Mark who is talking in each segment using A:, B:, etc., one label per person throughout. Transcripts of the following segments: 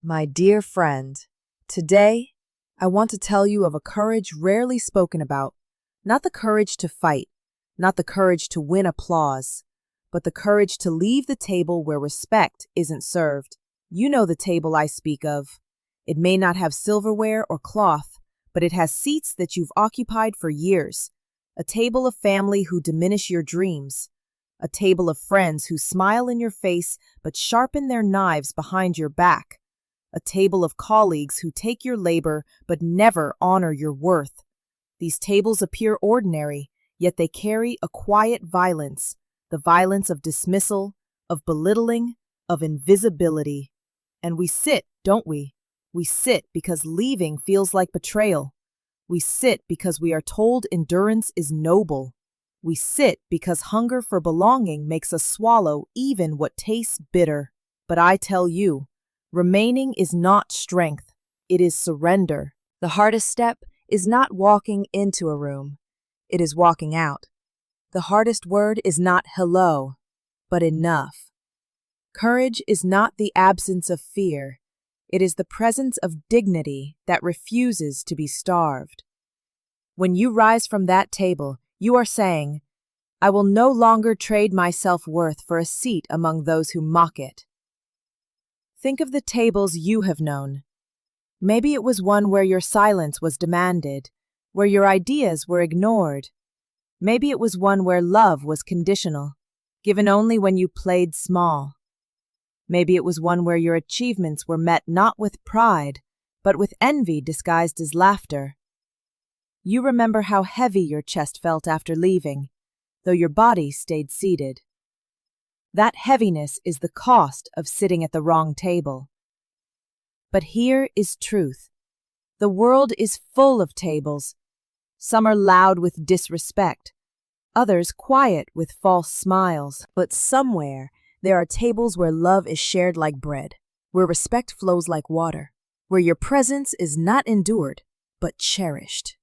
A: My dear friend, today I want to tell you of a courage rarely spoken about. Not the courage to fight, not the courage to win applause, but the courage to leave the table where respect isn't served. You know the table I speak of. It may not have silverware or cloth, but it has seats that you've occupied for years. A table of family who diminish your dreams. A table of friends who smile in your face but sharpen their knives behind your back. A table of colleagues who take your labor but never honor your worth. These tables appear ordinary, yet they carry a quiet violence, the violence of dismissal, of belittling, of invisibility. And we sit, don't we? We sit because leaving feels like betrayal. We sit because we are told endurance is noble. We sit because hunger for belonging makes us swallow even what tastes bitter. But I tell you, remaining is not strength, it is surrender. The hardest step is not walking into a room, it is walking out. The hardest word is not hello, but enough. Courage is not the absence of fear, it is the presence of dignity that refuses to be starved. When you rise from that table, you are saying, I will no longer trade my self-worth for a seat among those who mock it. Think of the tables you have known. Maybe it was one where your silence was demanded, where your ideas were ignored. Maybe it was one where love was conditional, given only when you played small. Maybe it was one where your achievements were met not with pride, but with envy disguised as laughter. You remember how heavy your chest felt after leaving, though your body stayed seated. That heaviness is the cost of sitting at the wrong table. But here is truth. The world is full of tables. Some are loud with disrespect, others quiet with false smiles. But somewhere there are tables where love is shared like bread, where respect flows like water, where your presence is not endured, but cherished.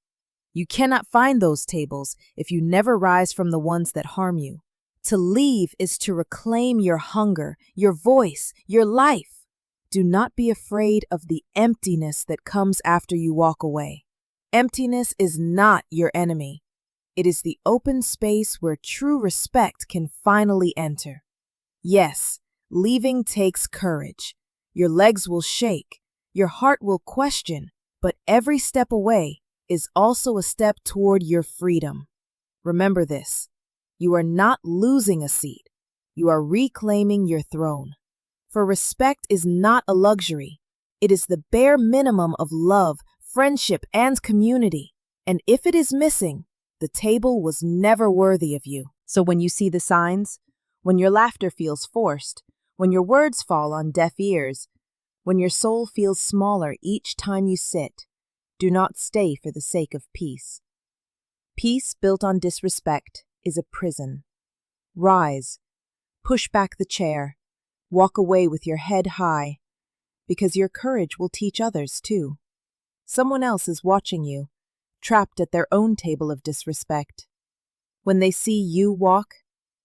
A: You cannot find those tables if you never rise from the ones that harm you. To leave is to reclaim your hunger, your voice, your life. Do not be afraid of the emptiness that comes after you walk away. Emptiness is not your enemy. It is the open space where true respect can finally enter. Yes, leaving takes courage. Your legs will shake, your heart will question, but every step away is also a step toward your freedom. Remember this. You are not losing a seat. You are reclaiming your throne. For respect is not a luxury. It is the bare minimum of love, friendship, and community. And if it is missing, the table was never worthy of you. So when you see the signs, when your laughter feels forced, when your words fall on deaf ears, when your soul feels smaller each time you sit, do not stay for the sake of peace. Peace built on disrespect is a prison. Rise, push back the chair, walk away with your head high, because your courage will teach others too. Someone else is watching you, trapped at their own table of disrespect. When they see you walk,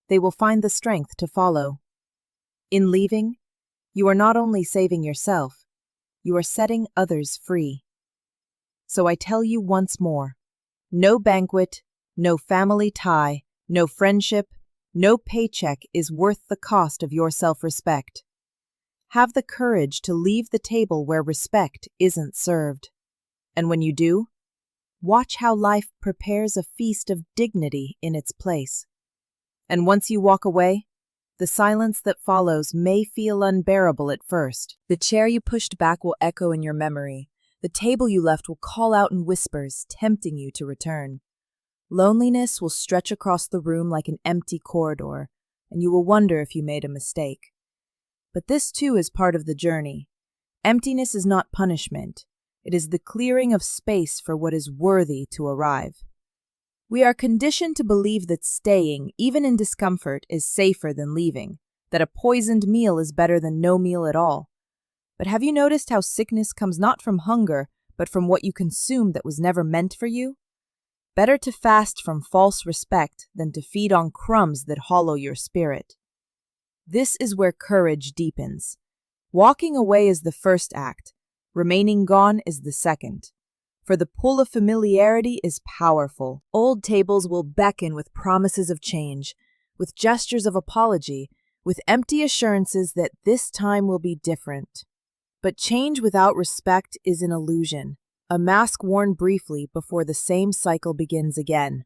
A: they will find the strength to follow. In leaving, you are not only saving yourself, you are setting others free. So I tell you once more, no banquet, no family tie, no friendship, no paycheck is worth the cost of your self-respect. Have the courage to leave the table where respect isn't served. And when you do, watch how life prepares a feast of dignity in its place. And once you walk away, the silence that follows may feel unbearable at first. The chair you pushed back will echo in your memory. The table you left will call out in whispers, tempting you to return. Loneliness will stretch across the room like an empty corridor, and you will wonder if you made a mistake. But this too is part of the journey. Emptiness is not punishment. It is the clearing of space for what is worthy to arrive. We are conditioned to believe that staying, even in discomfort, is safer than leaving, that a poisoned meal is better than no meal at all. But have you noticed how sickness comes not from hunger, but from what you consume that was never meant for you? Better to fast from false respect than to feed on crumbs that hollow your spirit. This is where courage deepens. Walking away is the first act. Remaining gone is the second. For the pull of familiarity is powerful. Old tables will beckon with promises of change, with gestures of apology, with empty assurances that this time will be different. But change without respect is an illusion, a mask worn briefly before the same cycle begins again.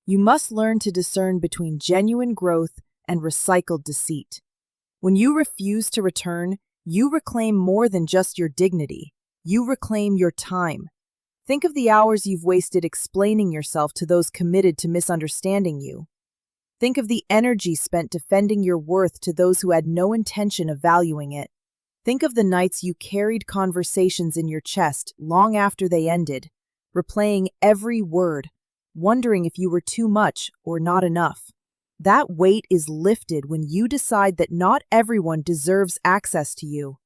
A: You must learn to discern between genuine growth and recycled deceit. When you refuse to return, you reclaim more than just your dignity. You reclaim your time. Think of the hours you've wasted explaining yourself to those committed to misunderstanding you. Think of the energy spent defending your worth to those who had no intention of valuing it. Think of the nights you carried conversations in your chest long after they ended, replaying every word, wondering if you were too much or not enough. That weight is lifted when you decide that not everyone deserves access to you.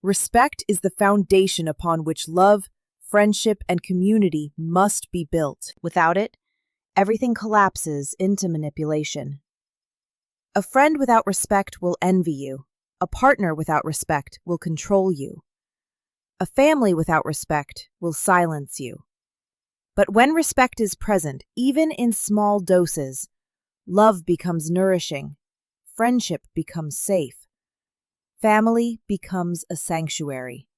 A: Respect is the foundation upon which love, friendship, and community must be built. Without it, everything collapses into manipulation. A friend without respect will envy you. A partner without respect will control you. A family without respect will silence you. But when respect is present, even in small doses, love becomes nourishing, friendship becomes safe, family becomes a sanctuary.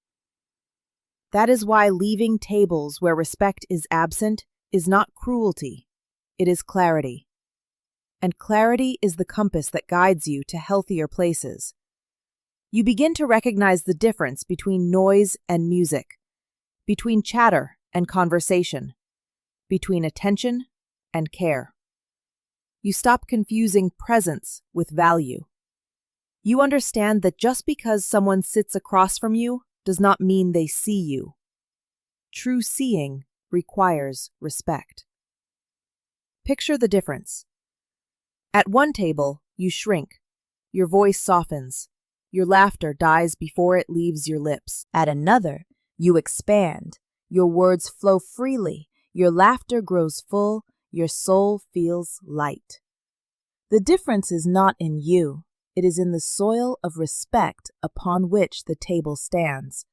A: That is why leaving tables where respect is absent is not cruelty, it is clarity. And clarity is the compass that guides you to healthier places. You begin to recognize the difference between noise and music, between chatter and conversation, between attention and care. You stop confusing presence with value. You understand that just because someone sits across from you does not mean they see you. True seeing requires respect. Picture the difference. At one table, you shrink. Your voice softens. Your laughter dies before it leaves your lips. At another, you expand. Your words flow freely. Your laughter grows full. Your soul feels light. The difference is not in you. It is in the soil of respect upon which the table stands.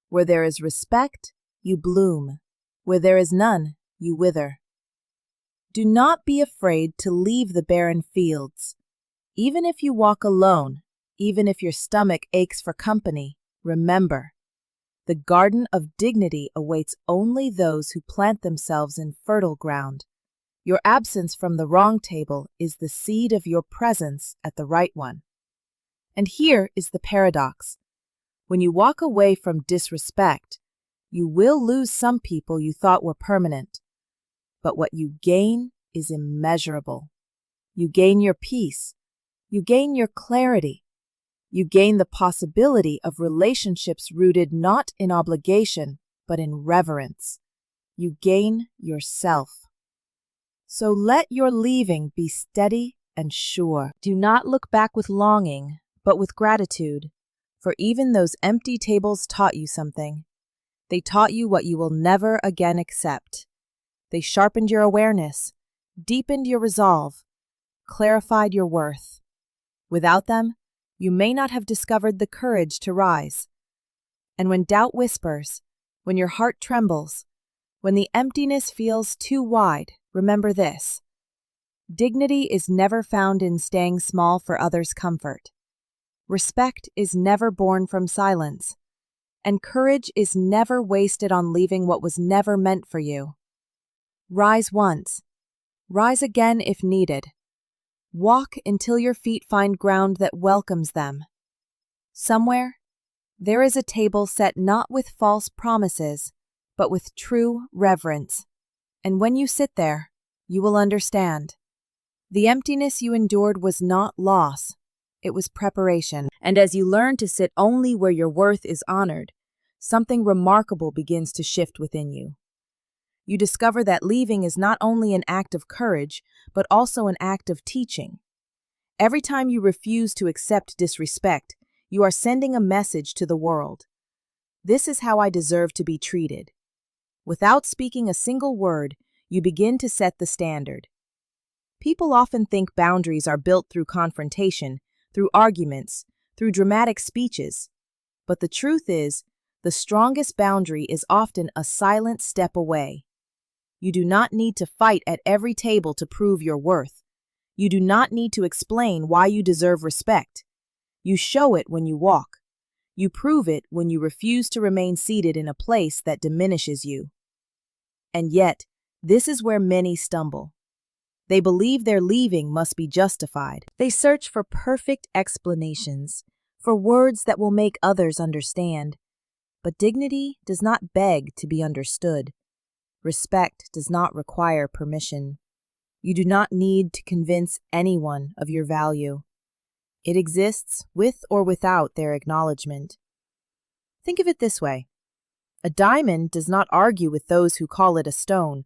A: Where there is respect, you bloom. Where there is none, you wither. Do not be afraid to leave the barren fields. Even if you walk alone, even if your stomach aches for company, remember, the garden of dignity awaits only those who plant themselves in fertile ground. Your absence from the wrong table is the seed of your presence at the right one. And here is the paradox. When you walk away from disrespect, you will lose some people you thought were permanent. But what you gain is immeasurable. You gain your peace. You gain your clarity. You gain the possibility of relationships rooted not in obligation, but in reverence. You gain yourself. So let your leaving be steady and sure. Do not look back with longing, but with gratitude, for even those empty tables taught you something. They taught you what you will never again accept. They sharpened your awareness, deepened your resolve, clarified your worth. Without them, you may not have discovered the courage to rise. And when doubt whispers, when your heart trembles, when the emptiness feels too wide, remember this. Dignity is never found in staying small for others' comfort. Respect is never born from silence. And courage is never wasted on leaving what was never meant for you. Rise once. Rise again if needed. Walk until your feet find ground that welcomes them. Somewhere, there is a table set not with false promises, but with true reverence. And when you sit there, you will understand. The emptiness you endured was not loss, it was preparation. And as you learn to sit only where your worth is honored, something remarkable begins to shift within you. You discover that leaving is not only an act of courage, but also an act of teaching. Every time you refuse to accept disrespect, you are sending a message to the world. This is how I deserve to be treated. Without speaking a single word, you begin to set the standard. People often think boundaries are built through confrontation, through arguments, through dramatic speeches. But the truth is, the strongest boundary is often a silent step away. You do not need to fight at every table to prove your worth. You do not need to explain why you deserve respect. You show it when you walk. You prove it when you refuse to remain seated in a place that diminishes you. And yet, this is where many stumble. They believe their leaving must be justified. They search for perfect explanations, for words that will make others understand. But dignity does not beg to be understood. Respect does not require permission. You do not need to convince anyone of your value. It exists with or without their acknowledgement. Think of it this way. A diamond does not argue with those who call it a stone.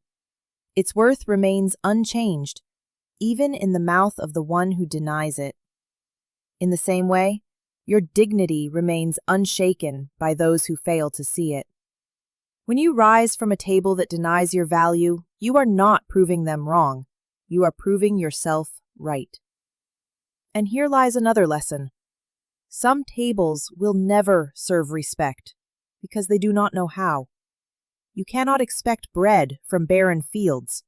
A: Its worth remains unchanged, even in the mouth of the one who denies it. In the same way, your dignity remains unshaken by those who fail to see it. When you rise from a table that denies your value, you are not proving them wrong. You are proving yourself right. And here lies another lesson. Some tables will never serve respect because they do not know how. You cannot expect bread from barren fields.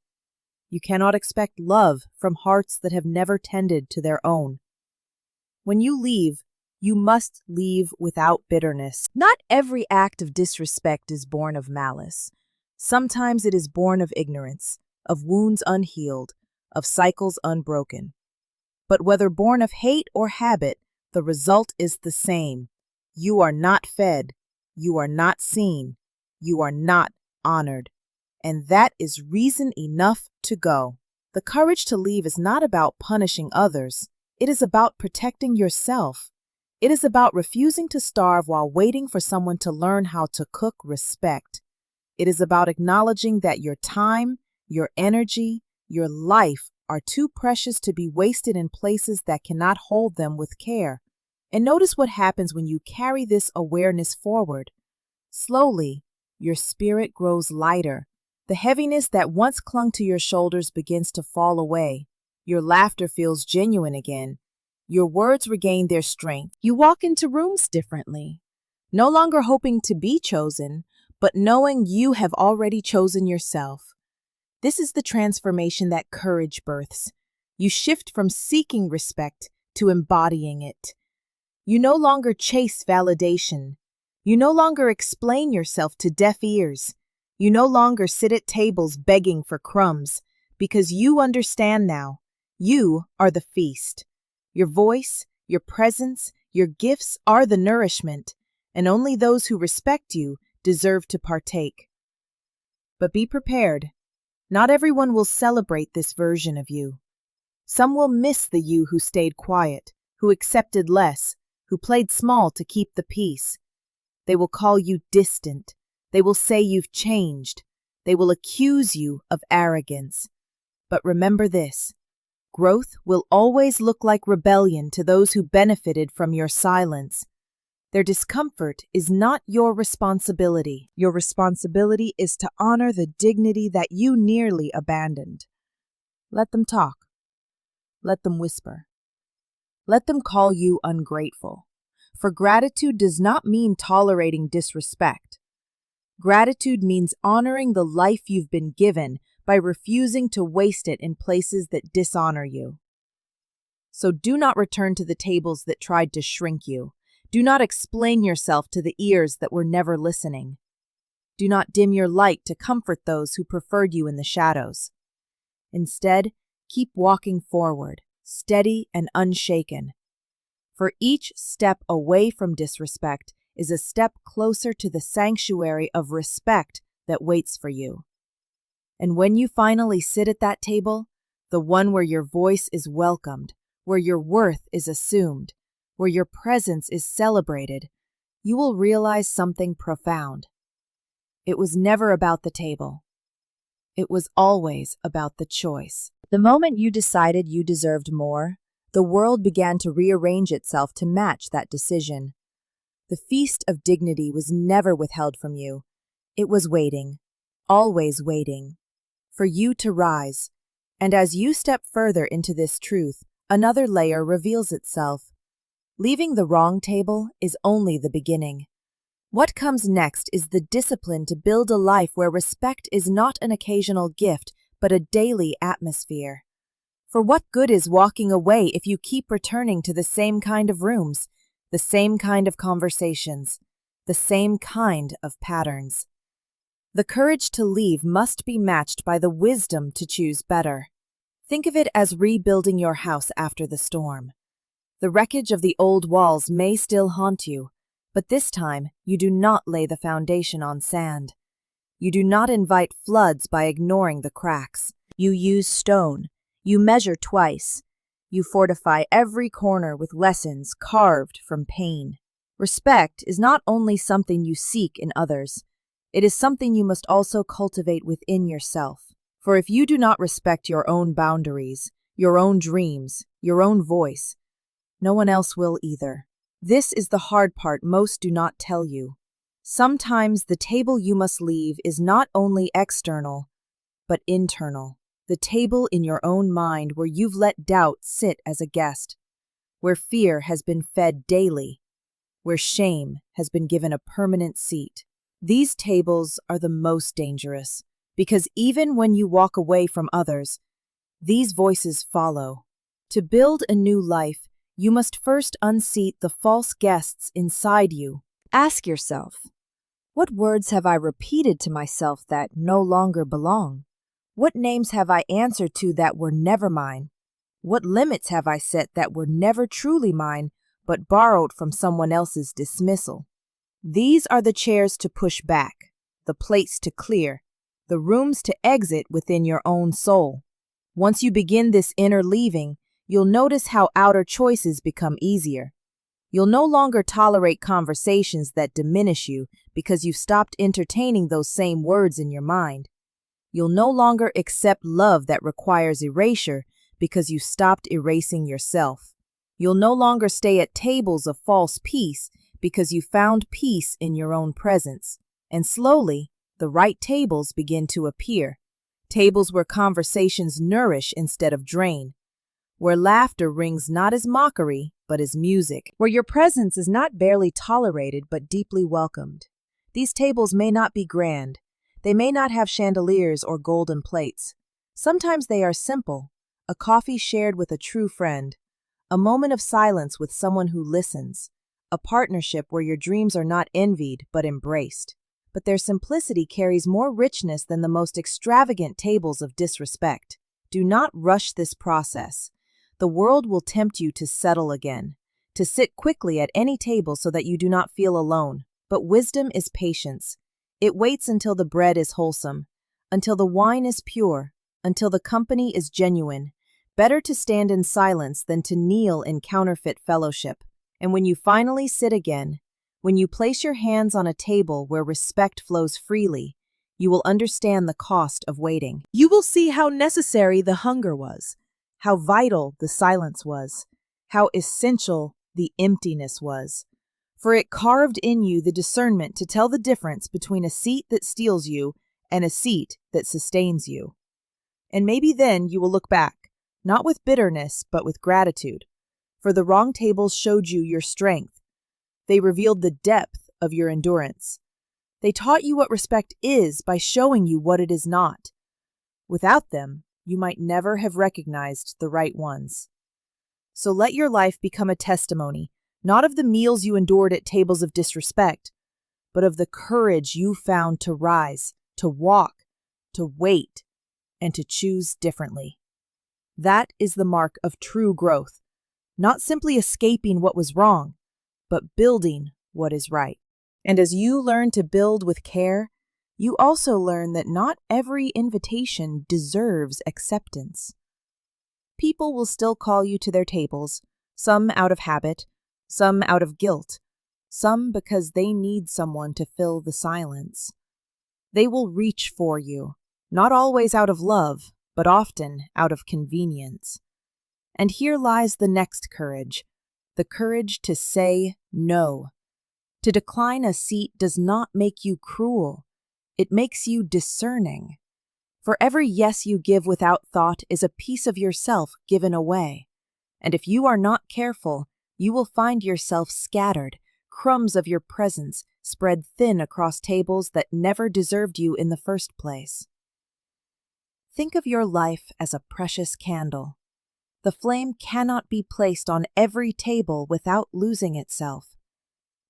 A: You cannot expect love from hearts that have never tended to their own. When you leave, you must leave without bitterness. Not every act of disrespect is born of malice. Sometimes it is born of ignorance, of wounds unhealed, of cycles unbroken. But whether born of hate or habit, the result is the same. You are not fed. You are not seen. You are not honored. And that is reason enough to go. The courage to leave is not about punishing others. It is about protecting yourself. It is about refusing to starve while waiting for someone to learn how to cook respect. It is about acknowledging that your time, your energy, your life are too precious to be wasted in places that cannot hold them with care. And notice what happens when you carry this awareness forward. Slowly, your spirit grows lighter. The heaviness that once clung to your shoulders begins to fall away. Your laughter feels genuine again. Your words regain their strength. You walk into rooms differently, no longer hoping to be chosen, but knowing you have already chosen yourself. This is the transformation that courage births. You shift from seeking respect to embodying it. You no longer chase validation. You no longer explain yourself to deaf ears. You no longer sit at tables begging for crumbs, because you understand now. You are the feast. Your voice, your presence, your gifts are the nourishment, and only those who respect you deserve to partake. But be prepared. Not everyone will celebrate this version of you. Some will miss the you who stayed quiet, who accepted less, who played small to keep the peace. They will call you distant. They will say you've changed. They will accuse you of arrogance. But remember this. Growth will always look like rebellion to those who benefited from your silence. Their discomfort is not your responsibility. Your responsibility is to honor the dignity that you nearly abandoned. Let them talk. Let them whisper. Let them call you ungrateful. For gratitude does not mean tolerating disrespect. Gratitude means honoring the life you've been given by refusing to waste it in places that dishonor you. So do not return to the tables that tried to shrink you. Do not explain yourself to the ears that were never listening. Do not dim your light to comfort those who preferred you in the shadows. Instead, keep walking forward, steady and unshaken. For each step away from disrespect is a step closer to the sanctuary of respect that waits for you. And when you finally sit at that table, the one where your voice is welcomed, where your worth is assumed, where your presence is celebrated, you will realize something profound. It was never about the table. It was always about the choice. The moment you decided you deserved more, the world began to rearrange itself to match that decision. The feast of dignity was never withheld from you. It was waiting, always waiting, for you to rise. And as you step further into this truth, another layer reveals itself. Leaving the wrong table is only the beginning. What comes next is the discipline to build a life where respect is not an occasional gift, but a daily atmosphere. For what good is walking away if you keep returning to the same kind of rooms, the same kind of conversations, the same kind of patterns? The courage to leave must be matched by the wisdom to choose better. Think of it as rebuilding your house after the storm. The wreckage of the old walls may still haunt you, but this time you do not lay the foundation on sand. You do not invite floods by ignoring the cracks. You use stone. You measure twice. You fortify every corner with lessons carved from pain. Respect is not only something you seek in others, it is something you must also cultivate within yourself. For if you do not respect your own boundaries, your own dreams, your own voice, no one else will either. This is the hard part most do not tell you. Sometimes the table you must leave is not only external, but internal. The table in your own mind where you've let doubt sit as a guest, where fear has been fed daily, where shame has been given a permanent seat. These tables are the most dangerous, because even when you walk away from others, these voices follow. To build a new life, you must first unseat the false guests inside you. Ask yourself, what words have I repeated to myself that no longer belong? What names have I answered to that were never mine? What limits have I set that were never truly mine, but borrowed from someone else's dismissal? These are the chairs to push back, the plates to clear, the rooms to exit within your own soul. Once you begin this inner leaving, you'll notice how outer choices become easier. You'll no longer tolerate conversations that diminish you because you've stopped entertaining those same words in your mind. You'll no longer accept love that requires erasure because you stopped erasing yourself. You'll no longer stay at tables of false peace because you found peace in your own presence. And slowly, the right tables begin to appear. Tables where conversations nourish instead of drain. Where laughter rings not as mockery, but as music. Where your presence is not barely tolerated, but deeply welcomed. These tables may not be grand. They may not have chandeliers or golden plates. Sometimes they are simple, a coffee shared with a true friend, a moment of silence with someone who listens, a partnership where your dreams are not envied but embraced. But their simplicity carries more richness than the most extravagant tables of disrespect. Do not rush this process. The world will tempt you to settle again, to sit quickly at any table so that you do not feel alone. But wisdom is patience. It waits until the bread is wholesome, until the wine is pure, until the company is genuine. Better to stand in silence than to kneel in counterfeit fellowship. And when you finally sit again, when you place your hands on a table where respect flows freely, you will understand the cost of waiting. You will see how necessary the hunger was, how vital the silence was, how essential the emptiness was. For it carved in you the discernment to tell the difference between a seat that steals you and a seat that sustains you. And maybe then you will look back, not with bitterness, but with gratitude. For the wrong tables showed you your strength. They revealed the depth of your endurance. They taught you what respect is by showing you what it is not. Without them, you might never have recognized the right ones. So let your life become a testimony, not of the meals you endured at tables of disrespect, but of the courage you found to rise, to walk, to wait, and to choose differently. That is the mark of true growth, not simply escaping what was wrong, but building what is right. And as you learn to build with care, you also learn that not every invitation deserves acceptance. People will still call you to their tables, some out of habit, some out of guilt, some because they need someone to fill the silence. They will reach for you, not always out of love, but often out of convenience. And here lies the next courage, the courage to say no. To decline a seat does not make you cruel. It makes you discerning. For every yes you give without thought is a piece of yourself given away. And if you are not careful, you will find yourself scattered, crumbs of your presence spread thin across tables that never deserved you in the first place. Think of your life as a precious candle. The flame cannot be placed on every table without losing itself.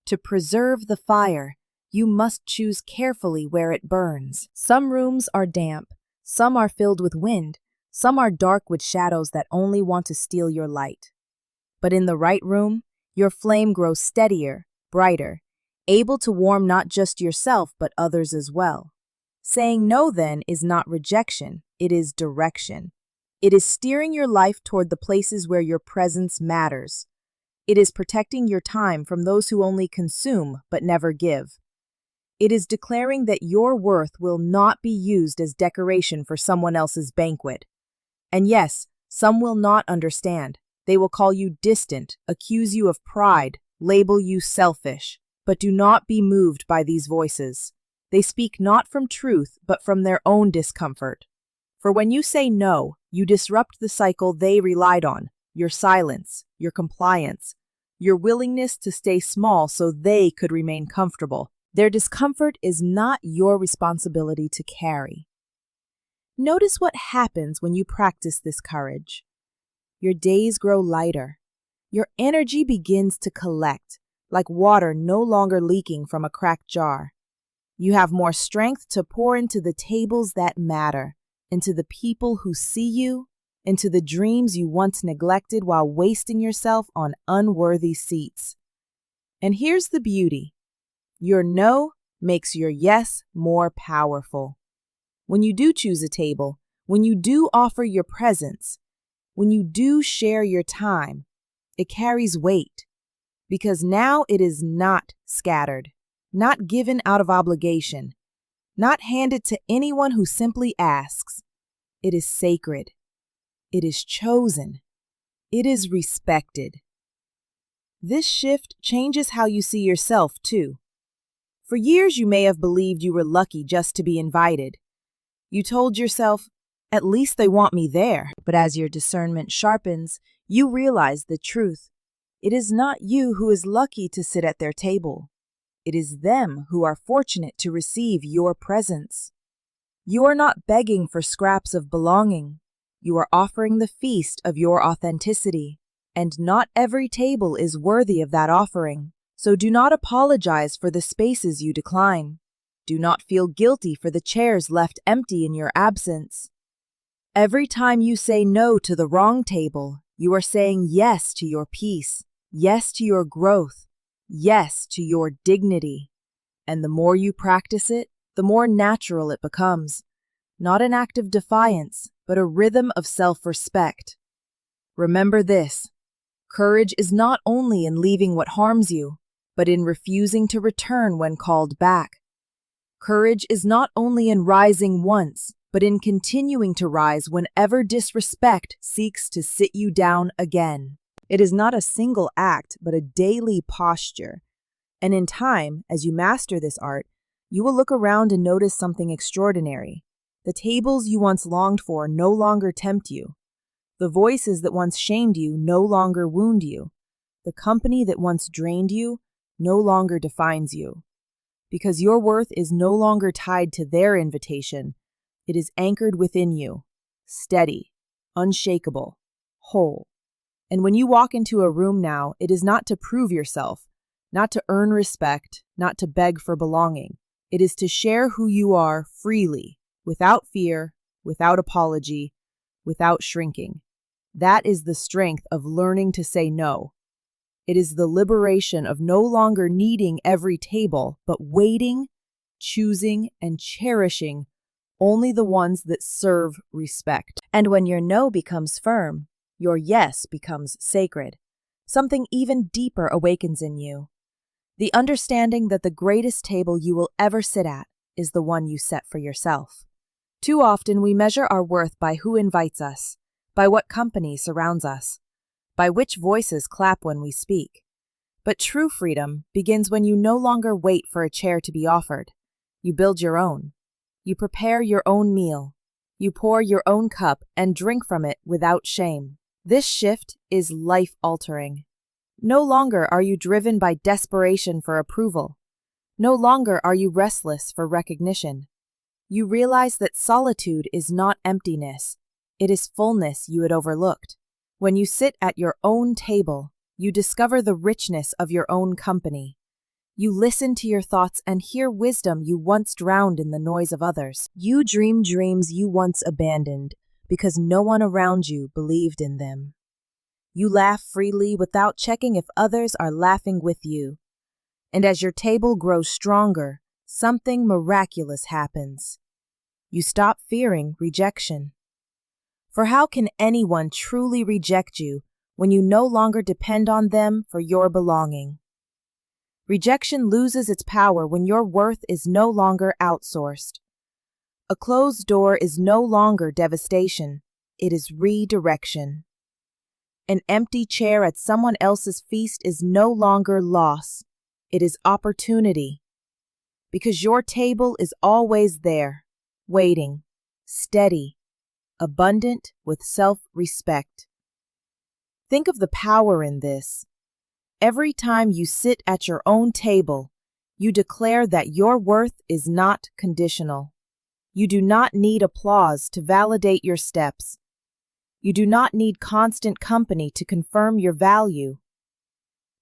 A: To preserve the fire, you must choose carefully where it burns. Some rooms are damp, some are filled with wind, some are dark with shadows that only want to steal your light. But in the right room, your flame grows steadier, brighter, able to warm not just yourself but others as well. Saying no then is not rejection, it is direction. It is steering your life toward the places where your presence matters. It is protecting your time from those who only consume but never give. It is declaring that your worth will not be used as decoration for someone else's banquet. And yes, some will not understand. They will call you distant, accuse you of pride, label you selfish. But do not be moved by these voices. They speak not from truth, but from their own discomfort. For when you say no, you disrupt the cycle they relied on, your silence, your compliance, your willingness to stay small so they could remain comfortable. Their discomfort is not your responsibility to carry. Notice what happens when you practice this courage. Your days grow lighter. Your energy begins to collect, like water no longer leaking from a cracked jar. You have more strength to pour into the tables that matter, into the people who see you, into the dreams you once neglected while wasting yourself on unworthy seats. And here's the beauty. Your no makes your yes more powerful. When you do choose a table, when you do offer your presence, when you do share your time, it carries weight. Because now it is not scattered, not given out of obligation, not handed to anyone who simply asks. It is sacred. It is chosen. It is respected. This shift changes how you see yourself, too. For years, you may have believed you were lucky just to be invited. You told yourself, at least they want me there. But as your discernment sharpens, you realize the truth. It is not you who is lucky to sit at their table. It is them who are fortunate to receive your presence. You are not begging for scraps of belonging. You are offering the feast of your authenticity. And not every table is worthy of that offering. So do not apologize for the spaces you decline. Do not feel guilty for the chairs left empty in your absence. Every time you say no to the wrong table, you are saying yes to your peace. Yes to your growth, yes to your dignity. And the more you practice it, the more natural it becomes. Not an act of defiance, but a rhythm of self-respect. Remember this, courage is not only in leaving what harms you, but in refusing to return when called back. Courage is not only in rising once, but in continuing to rise whenever disrespect seeks to sit you down again. It is not a single act, but a daily posture. And in time, as you master this art, you will look around and notice something extraordinary. The tables you once longed for no longer tempt you. The voices that once shamed you no longer wound you. The company that once drained you no longer defines you. Because your worth is no longer tied to their invitation. It is anchored within you, steady, unshakable, whole. And when you walk into a room now, it is not to prove yourself, not to earn respect, not to beg for belonging. It is to share who you are freely, without fear, without apology, without shrinking. That is the strength of learning to say no. It is the liberation of no longer needing every table, but waiting, choosing, and cherishing only the ones that serve respect. And when your no becomes firm, your yes becomes sacred. Something even deeper awakens in you. The understanding that the greatest table you will ever sit at is the one you set for yourself. Too often we measure our worth by who invites us, by what company surrounds us, by which voices clap when we speak. But true freedom begins when you no longer wait for a chair to be offered. You build your own. You prepare your own meal. You pour your own cup and drink from it without shame. This shift is life-altering. No longer are you driven by desperation for approval. No longer are you restless for recognition. You realize that solitude is not emptiness, it is fullness you had overlooked. When you sit at your own table, you discover the richness of your own company. You listen to your thoughts and hear wisdom you once drowned in the noise of others. You dream dreams you once abandoned because no one around you believed in them. You laugh freely without checking if others are laughing with you. And as your table grows stronger, something miraculous happens. You stop fearing rejection. For how can anyone truly reject you when you no longer depend on them for your belonging? Rejection loses its power when your worth is no longer outsourced. A closed door is no longer devastation, it is redirection. An empty chair at someone else's feast is no longer loss, it is opportunity. Because your table is always there, waiting, steady, abundant with self-respect. Think of the power in this. Every time you sit at your own table, you declare that your worth is not conditional. You do not need applause to validate your steps. You do not need constant company to confirm your value.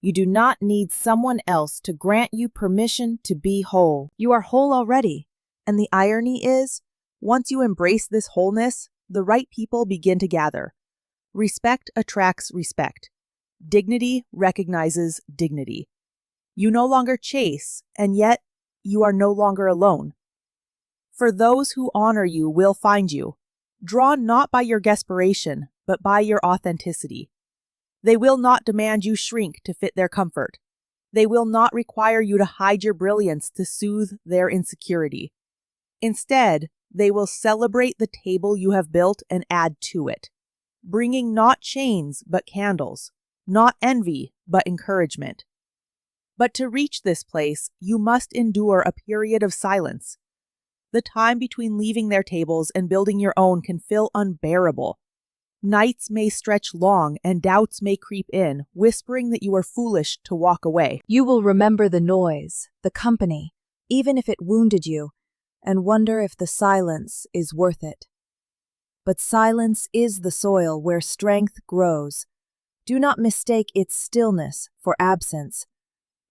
A: You do not need someone else to grant you permission to be whole. You are whole already, and the irony is, once you embrace this wholeness, the right people begin to gather. Respect attracts respect. Dignity recognizes dignity. You no longer chase, and yet you are no longer alone. For those who honor you will find you, drawn not by your desperation, but by your authenticity. They will not demand you shrink to fit their comfort. They will not require you to hide your brilliance to soothe their insecurity. Instead, they will celebrate the table you have built and add to it, bringing not chains but candles, not envy but encouragement. But to reach this place, you must endure a period of silence. The time between leaving their tables and building your own can feel unbearable. Nights may stretch long and doubts may creep in, whispering that you are foolish to walk away.
B: You will remember the noise, the company, even if it wounded you, and wonder if the silence is worth it. But silence is the soil where strength grows. Do not mistake its stillness for absence.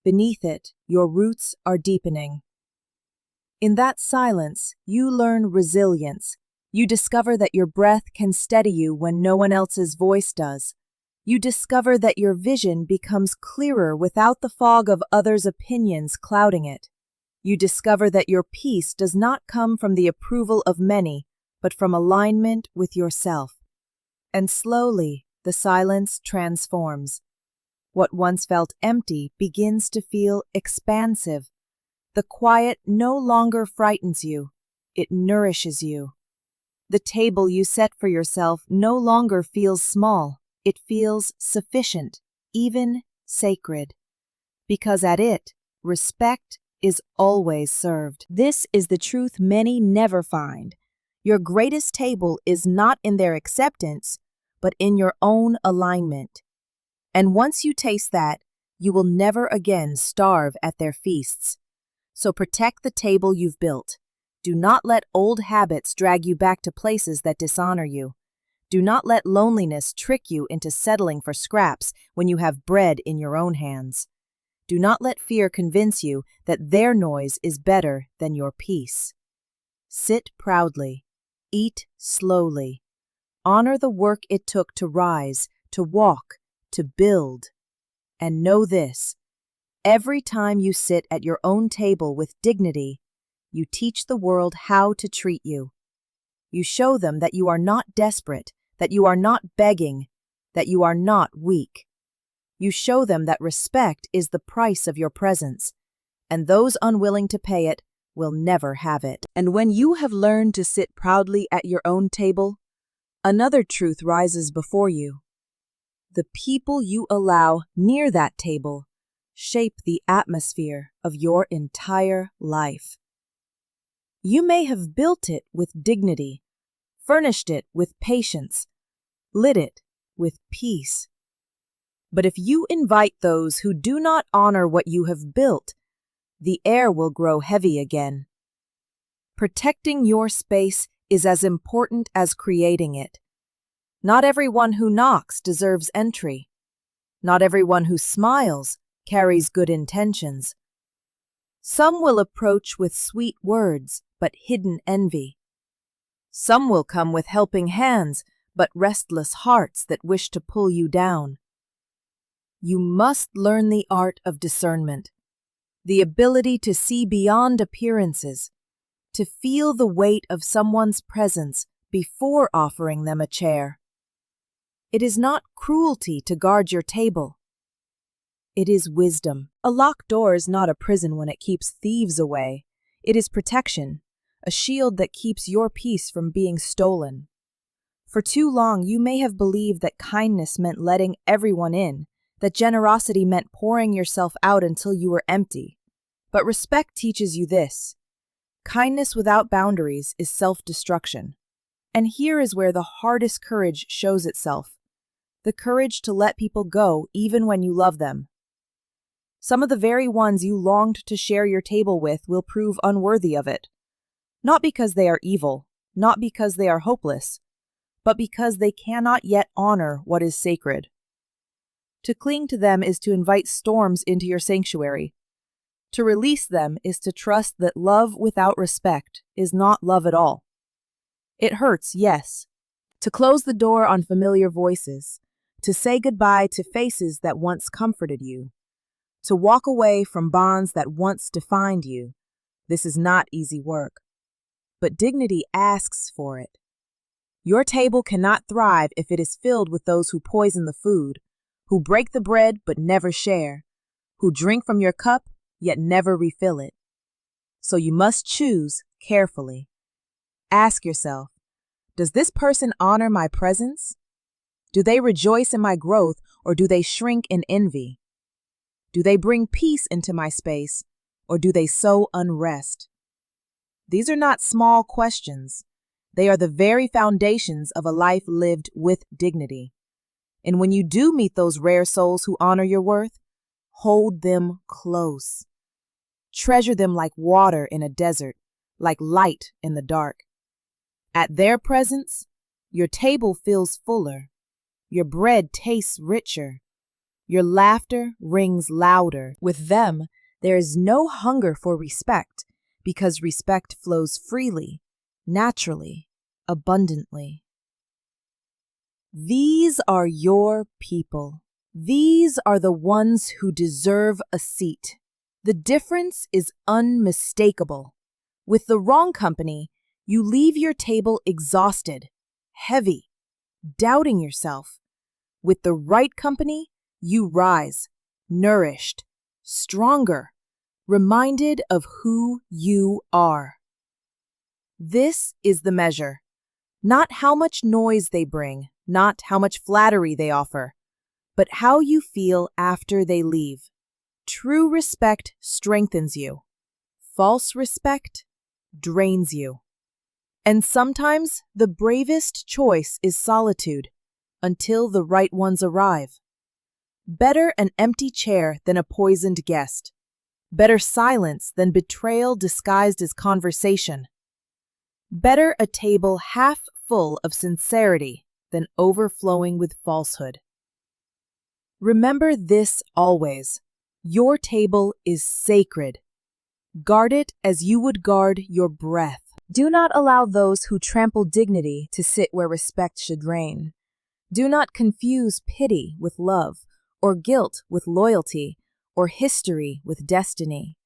B: Beneath it, your roots are deepening. In that silence, you learn resilience. You discover that your breath can steady you when no one else's voice does. You discover that your vision becomes clearer without the fog of others' opinions clouding it. You discover that your peace does not come from the approval of many, but from alignment with yourself. And slowly, the silence transforms. What once felt empty begins to feel expansive. The quiet no longer frightens you, it nourishes you. The table you set for yourself no longer feels small, it feels sufficient, even sacred. Because at it, respect is always served. This is the truth many never find. Your greatest table is not in their acceptance, but in your own alignment. And once you taste that, you will never again starve at their feasts. So protect the table you've built. Do not let old habits drag you back to places that dishonor you. Do not let loneliness trick you into settling for scraps when you have bread in your own hands. Do not let fear convince you that their noise is better than your peace. Sit proudly. Eat slowly. Honor the work it took to rise, to walk, to build. And know this: every time you sit at your own table with dignity, you teach the world how to treat you. You show them that you are not desperate, that you are not begging, that you are not weak. You show them that respect is the price of your presence, and those unwilling to pay it will never have it. And when you have learned to sit proudly at your own table, another truth rises before you. The people you allow near that table shape the atmosphere of your entire life. You may have built it with dignity, furnished it with patience, lit it with peace. But if you invite those who do not honor what you have built, the air will grow heavy again. Protecting your space is as important as creating it. Not everyone who knocks deserves entry. Not everyone who smiles carries good intentions. Some will approach with sweet words, but hidden envy. Some will come with helping hands, but restless hearts that wish to pull you down. You must learn the art of discernment, the ability to see beyond appearances, to feel the weight of someone's presence before offering them a chair. It is not cruelty to guard your table. It is wisdom. A locked door is not a prison when it keeps thieves away. It is protection, a shield that keeps your peace from being stolen. For too long, you may have believed that kindness meant letting everyone in, that generosity meant pouring yourself out until you were empty. But respect teaches you this: kindness without boundaries is self-destruction. And here is where the hardest courage shows itself: the courage to let people go even when you love them. Some of the very ones you longed to share your table with will prove unworthy of it. Not because they are evil, not because they are hopeless, but because they cannot yet honor what is sacred. To cling to them is to invite storms into your sanctuary. To release them is to trust that love without respect is not love at all. It hurts, yes. To close the door on familiar voices, to say goodbye to faces that once comforted you, to walk away from bonds that once defined you. This is not easy work, but dignity asks for it. Your table cannot thrive if it is filled with those who poison the food, who break the bread but never share, who drink from your cup yet never refill it. So you must choose carefully. Ask yourself, does this person honor my presence? Do they rejoice in my growth, or do they shrink in envy? Do they bring peace into my space, or do they sow unrest? These are not small questions. They are the very foundations of a life lived with dignity. And when you do meet those rare souls who honor your worth, hold them close. Treasure them like water in a desert, like light in the dark. At their presence, your table feels fuller, your bread tastes richer, your laughter rings louder. With them, there is no hunger for respect, because respect flows freely, naturally, abundantly. These are your people. These are the ones who deserve a seat. The difference is unmistakable. With the wrong company, you leave your table exhausted, heavy, doubting yourself. With the right company, you rise, nourished, stronger, reminded of who you are. This is the measure. Not how much noise they bring, not how much flattery they offer, but how you feel after they leave. True respect strengthens you. False respect drains you. And sometimes the bravest choice is solitude, until the right ones arrive. Better an empty chair than a poisoned guest. Better silence than betrayal disguised as conversation. Better a table half full of sincerity than overflowing with falsehood. Remember this always. Your table is sacred. Guard it as you would guard your breath. Do not allow those who trample dignity to sit where respect should reign. Do not confuse pity with love, or guilt with loyalty, or history with destiny.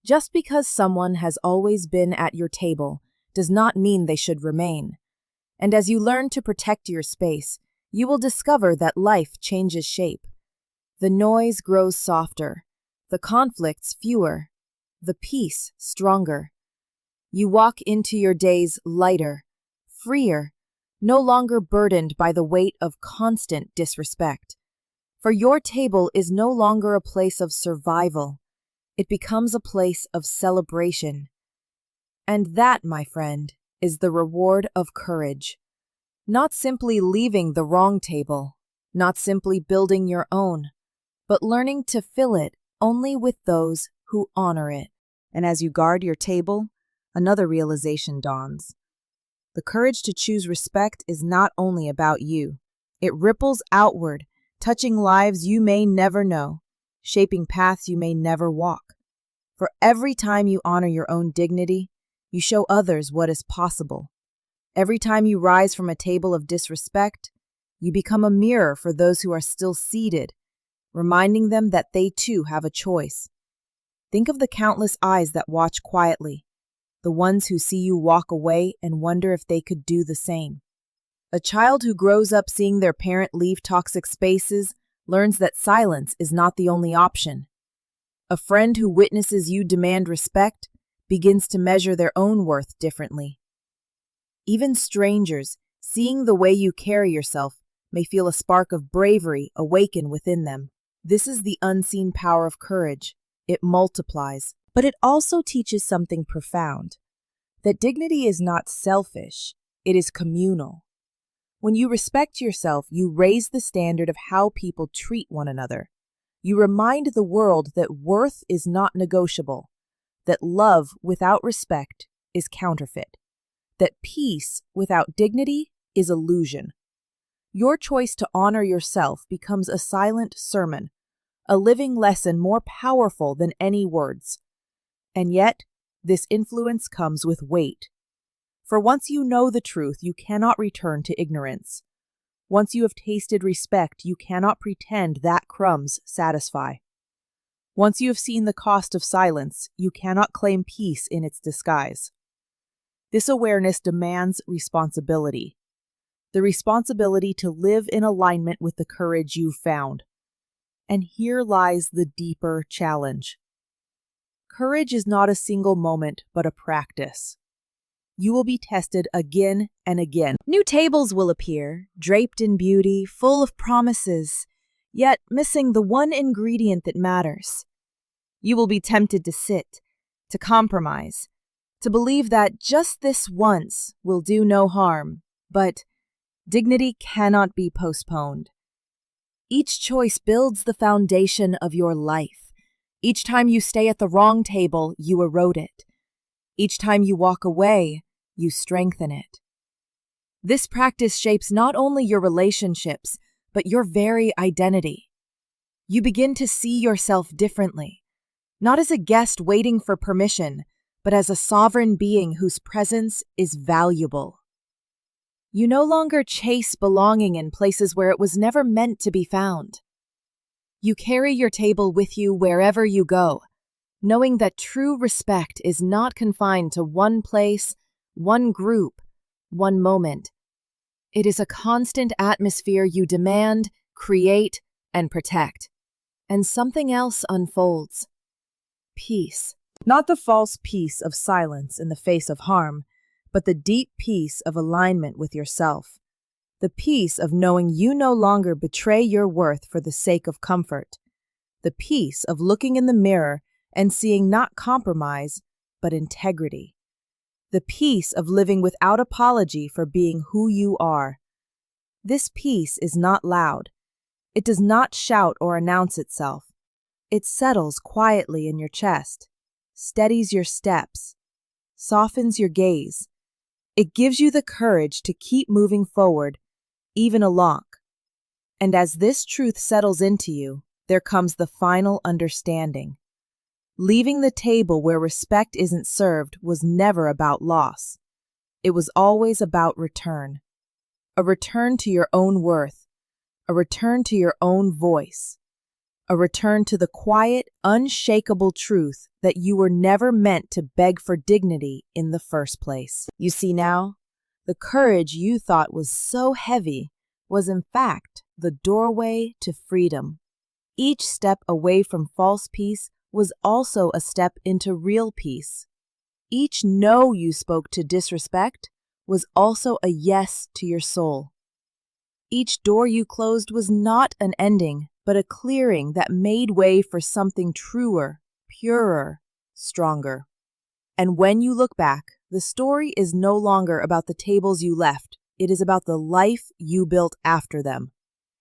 B: Just because someone has always been at your table does not mean they should remain. And as you learn to protect your space, you will discover that life changes shape. The noise grows softer, the conflicts fewer, the peace stronger. You walk into your days lighter, freer, no longer burdened by the weight of constant disrespect. For your table is no longer a place of survival. It becomes a place of celebration. And that, my friend, is the reward of courage. Not simply leaving the wrong table, not simply building your own, but learning to fill it only with those who honor it. And as you guard your table, another realization dawns. The courage to choose respect is not only about you. It ripples outward, touching lives you may never know, shaping paths you may never walk. For every time you honor your own dignity, you show others what is possible. Every time you rise from a table of disrespect, you become a mirror for those who are still seated, reminding them that they too have a choice. Think of the countless eyes that watch quietly, the ones who see you walk away and wonder if they could do the same. A child who grows up seeing their parent leave toxic spaces learns that silence is not the only option. A friend who witnesses you demand respect begins to measure their own worth differently. Even strangers, seeing the way you carry yourself, may feel a spark of bravery awaken within them. This is the unseen power of courage. It multiplies, but it also teaches something profound, that dignity is not selfish, it is communal. When you respect yourself, you raise the standard of how people treat one another. You remind the world that worth is not negotiable, that love without respect is counterfeit, that peace without dignity is illusion. Your choice to honor yourself becomes a silent sermon, a living lesson more powerful than any words. And yet, this influence comes with weight. For once you know the truth, you cannot return to ignorance. Once you have tasted respect, you cannot pretend that crumbs satisfy. Once you have seen the cost of silence, you cannot claim peace in its disguise. This awareness demands responsibility. The responsibility to live in alignment with the courage you've found. And here lies the deeper challenge. Courage is not a single moment, but a practice. You will be tested again and again. New tables will appear, draped in beauty, full of promises, yet missing the one ingredient that matters. You will be tempted to sit, to compromise, to believe that just this once will do no harm, but dignity cannot be postponed. Each choice builds the foundation of your life. Each time you stay at the wrong table, you erode it. Each time you walk away, you strengthen it. This practice shapes not only your relationships, but your very identity. You begin to see yourself differently, not as a guest waiting for permission, but as a sovereign being whose presence is valuable. You no longer chase belonging in places where it was never meant to be found. You carry your table with you wherever you go, knowing that true respect is not confined to one place, one group, one moment. It is a constant atmosphere you demand, create, and protect. And something else unfolds. Peace. Not the false peace of silence in the face of harm, but the deep peace of alignment with yourself. The peace of knowing you no longer betray your worth for the sake of comfort. The peace of looking in the mirror and seeing not compromise, but integrity. The peace of living without apology for being who you are. This peace is not loud. It does not shout or announce itself. It settles quietly in your chest, steadies your steps, softens your gaze. It gives you the courage to keep moving forward, even along. And as this truth settles into you, there comes the final understanding. Leaving the table where respect isn't served was never about loss. It was always about return. A return to your own worth, a return to your own voice, a return to the quiet, unshakable truth that you were never meant to beg for dignity in the first place. You see now, the courage you thought was so heavy was in fact the doorway to freedom. Each step away from false peace was also a step into real peace. Each no you spoke to disrespect was also a yes to your soul. Each door you closed was not an ending, but a clearing that made way for something truer, purer, stronger. And when you look back, the story is no longer about the tables you left. It is about the life you built after them.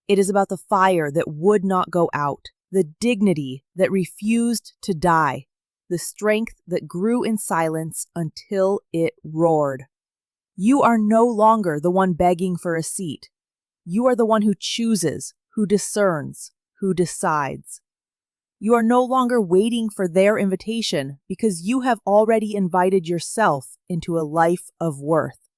A: It is about the fire that would not go out, the dignity that refused to die, the strength that grew in silence until it roared. You are no longer the one begging for a seat. You are the one who chooses, who discerns, who decides. You are no longer waiting for their invitation because you have already invited yourself into a life of worth.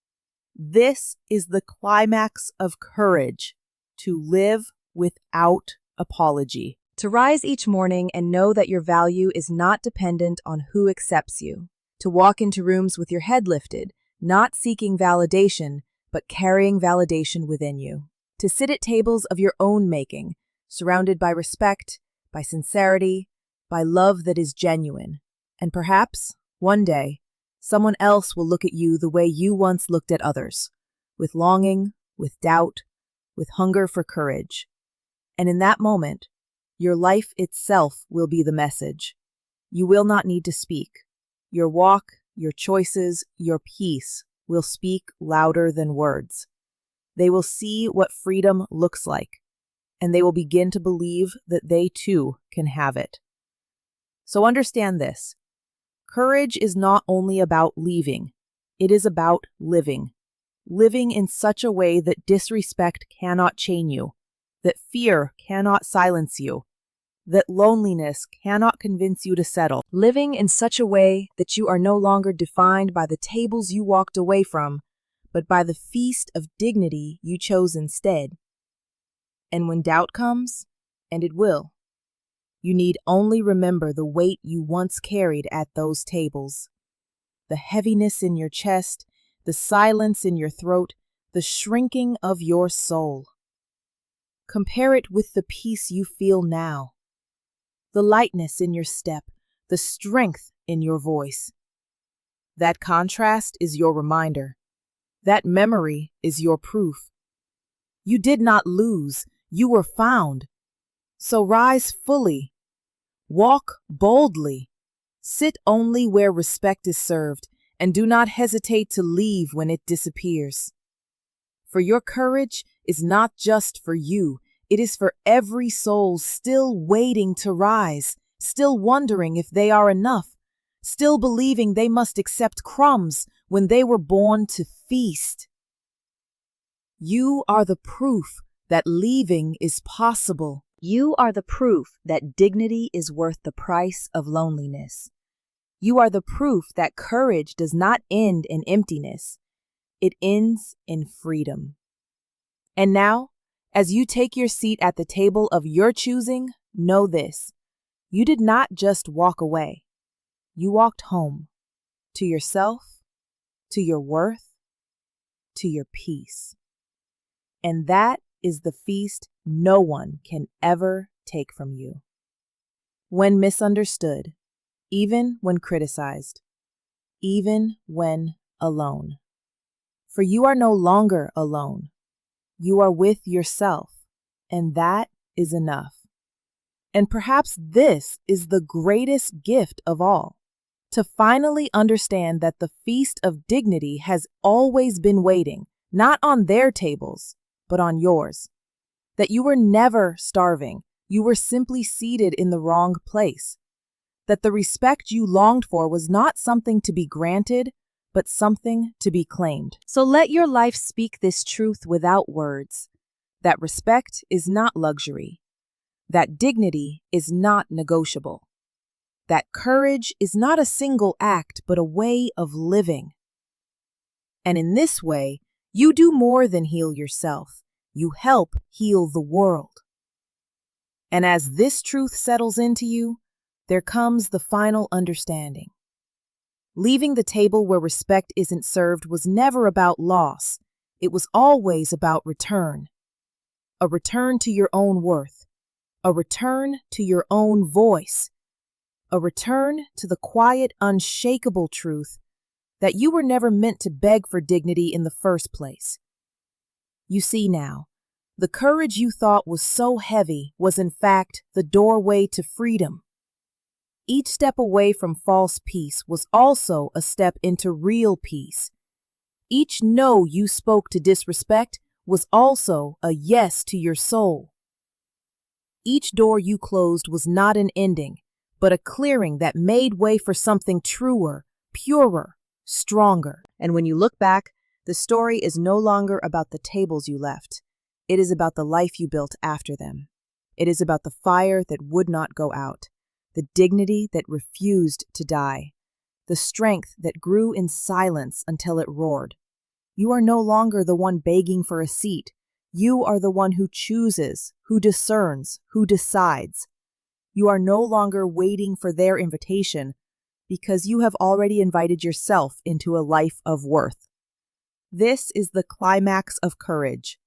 A: This is the climax of courage, to live without apology.
B: To rise each morning and know that your value is not dependent on who accepts you. To walk into rooms with your head lifted, not seeking validation, but carrying validation within you. To sit at tables of your own making, surrounded by respect, by sincerity, by love that is genuine. And perhaps, one day, someone else will look at you the way you once looked at others, with longing, with doubt, with hunger for courage. And in that moment, your life itself will be the message. You will not need to speak. Your walk, your choices, your peace will speak louder than words. They will see what freedom looks like, and they will begin to believe that they too can have it. So understand this. Courage is not only about leaving, it is about living. Living in such a way that disrespect cannot chain you, that fear cannot silence you, that loneliness cannot convince you to settle. Living in such a way that you are no longer defined by the tables you walked away from, but by the feast of dignity you chose instead. And when doubt comes, and it will, you need only remember the weight you once carried at those tables. The heaviness in your chest, the silence in your throat, the shrinking of your soul. Compare it with the peace you feel now, the lightness in your step, the strength in your voice. That contrast is your reminder. That memory is your proof. You did not lose, you were found. So rise fully, walk boldly, sit only where respect is served, and do not hesitate to leave when it disappears. For your courage is not just for you, it is for every soul still waiting to rise, still wondering if they are enough, still believing they must accept crumbs when they were born to feast. You are the proof that leaving is possible. You are the proof that dignity is worth the price of loneliness. You are the proof that courage does not end in emptiness. It ends in freedom. And now, as you take your seat at the table of your choosing, know this. You did not just walk away. You walked home, to yourself, to your worth, to your peace. And that is the feast no one can ever take from you. When misunderstood, even when criticized, even when alone. For you are no longer alone. You are with yourself, and that is enough. And perhaps this is the greatest gift of all, to finally understand that the feast of dignity has always been waiting, not on their tables, but on yours. That you were never starving, you were simply seated in the wrong place. That the respect you longed for was not something to be granted, but something to be claimed. So let your life speak this truth without words, that respect is not luxury, that dignity is not negotiable, that courage is not a single act, but a way of living. And in this way, you do more than heal yourself. You help heal the world. And as this truth settles into you, there comes the final understanding. Leaving the table where respect isn't served was never about loss. It was always about return. A return to your own worth. A return to your own voice. A return to the quiet, unshakable truth that you were never meant to beg for dignity in the first place. You see now, the courage you thought was so heavy was in fact the doorway to freedom. Each step away from false peace was also a step into real peace. Each no you spoke to disrespect
A: was also a yes to your soul. Each door you closed was not an ending, but a clearing that made way for something truer, purer, stronger. And when you look back, the story is no longer about the tables you left. It is about the life you built after them. It is about the fire that would not go out, the dignity that refused to die, the strength that grew in silence until it roared. You are no longer the one begging for a seat. You are the one who chooses, who discerns, who decides. You are no longer waiting for their invitation because you have already invited yourself into a life of worth. This is the climax of courage,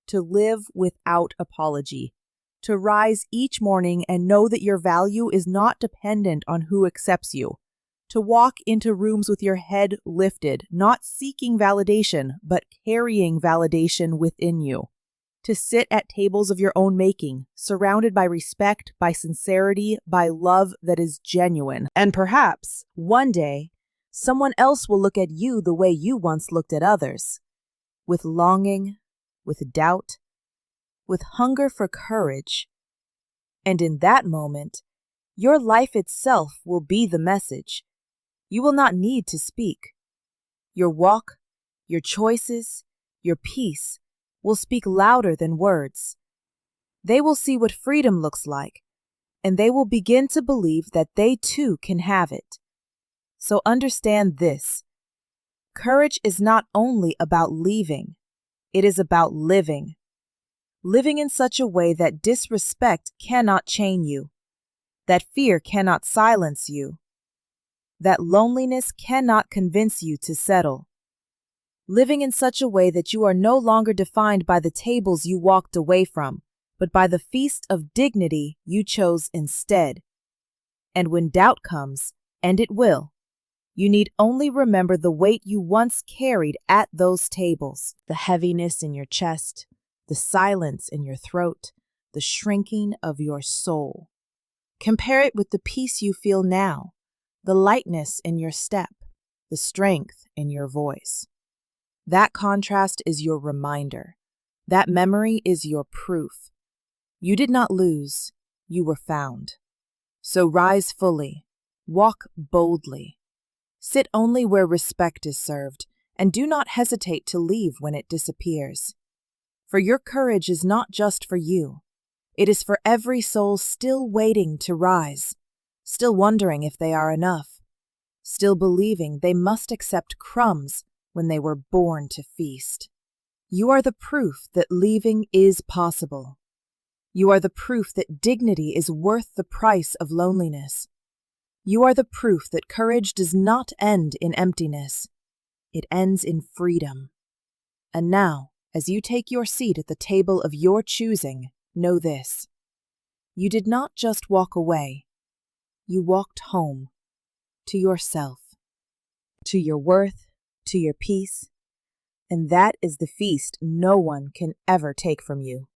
A: to live without apology, to rise each morning and know that your value is not dependent on who accepts you, to walk into rooms with your head lifted, not seeking validation, but carrying validation within you, to sit at tables of your own making, surrounded by respect, by sincerity, by love that is genuine. And perhaps, one day, someone else will look at you the way you once looked at others, with longing, with doubt, with hunger for courage. And in that moment, your life itself will be the message. You will not need to speak. Your walk, your choices, your peace will speak louder than words. They will see what freedom looks like, and they will begin to believe that they too can have it. So understand this. Courage is not only about leaving, it is about living. Living in such a way that disrespect cannot chain you, that fear cannot silence you, that loneliness cannot convince you to settle. Living in such a way that you are no longer defined by the tables you walked away from, but by the feast of dignity you chose instead. And when doubt comes, and it will, you need only remember the weight you once carried at those tables, the heaviness in your chest, the silence in your throat, the shrinking of your soul. Compare it with the peace you feel now, the lightness in your step, the strength in your voice. That contrast is your reminder. That memory is your proof. You did not lose, you were found. So rise fully, walk boldly. Sit only where respect is served, and do not hesitate to leave when it disappears. For your courage is not just for you. It is for every soul still waiting to rise, still wondering if they are enough, still believing they must accept crumbs when they were born to feast. You are the proof that leaving is possible. You are the proof that dignity is worth the price of loneliness. You are the proof that courage does not end in emptiness. It ends in freedom. And now, as you take your seat at the table of your choosing, know this. You did not just walk away. You walked home, to yourself, to your worth, to your peace, and that is the feast no one can ever take from you.